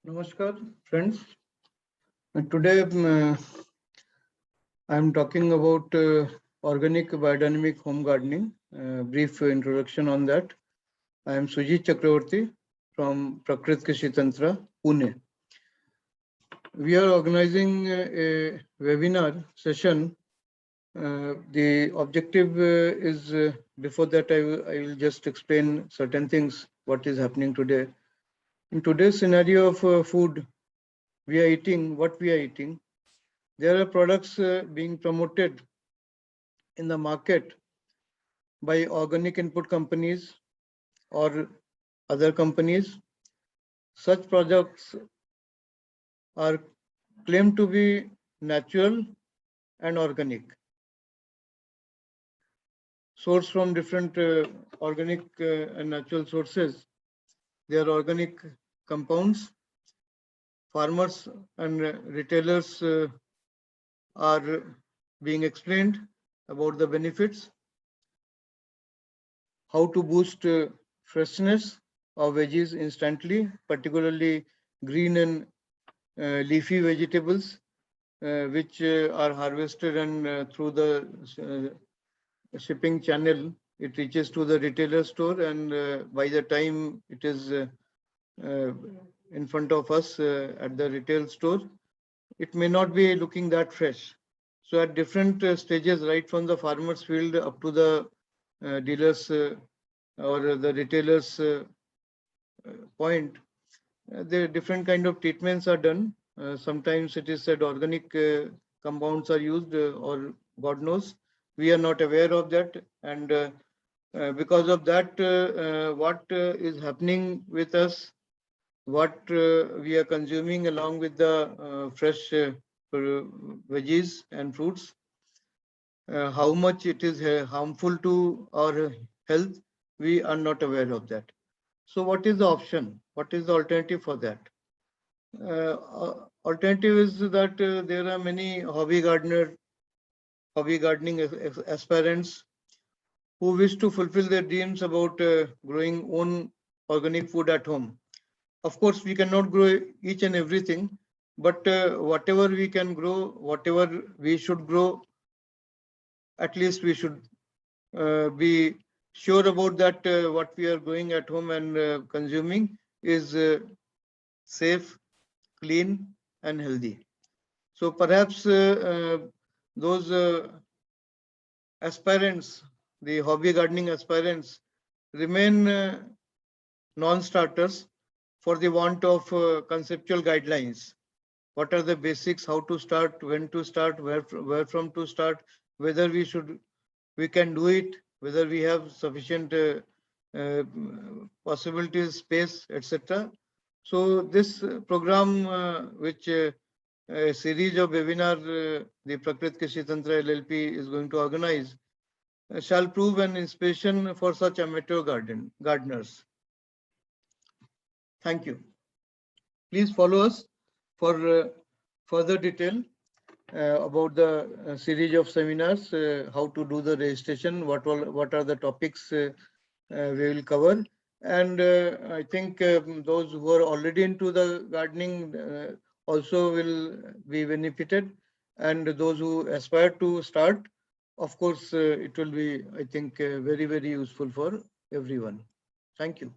Namaskar, friends. Today I am talking about organic biodynamic home gardening. Brief introduction on that. I am Sujit Chakravarti from Prakrit Krishi Tantra, Pune. We are organizing a webinar session. The objective is, before that I will just explain certain things, what is happening today. In today's scenario of food, we are eating what we are eating. There are products being promoted in the market by organic input companies or other companies. Such products are claimed to be natural and organic, sourced from different organic and natural sources. They are organic compounds. Farmers and retailers are being explained about the benefits, how to boost freshness of veggies instantly, particularly green and leafy vegetables, which are harvested and through the shipping channel, it reaches to the retailer store, and by the time it is in front of us at the retail store, it may not be looking that fresh. So at different stages, right from the farmer's field up to the dealers or the retailers point, there different kind of treatments are done. Sometimes it is said organic compounds are used, or God knows, we are not aware of that. And because of that, what is happening with us, what we are consuming along with the fresh veggies and fruits, how much it is harmful to our health, we are not aware of that. So what is the option? What is the alternative for that? Alternative is that there are many hobby gardening aspirants who wish to fulfill their dreams about growing own organic food at home. Of course, we cannot grow each and everything, but whatever we can grow, whatever we should grow, at least we should be sure about that what we are growing at home and consuming is safe, clean, and healthy. So perhaps those aspirants, the hobby gardening aspirants, remain non-starters for the want of conceptual guidelines. What are the basics, how to start, when to start, where from to start, whether we can do it, whether we have sufficient possibilities, space, etc. So this program, which a series of webinar the Prakrit Krishi Tantra LLP is going to organize, shall prove an inspiration for such amateur gardeners. Thank you. Please follow us for further detail about the series of seminars, how to do the registration, what are the topics we will cover. And I think those who are already into the gardening also will be benefited. And those who aspire to start, of course, it will be, I think, very, very useful for everyone. Thank you.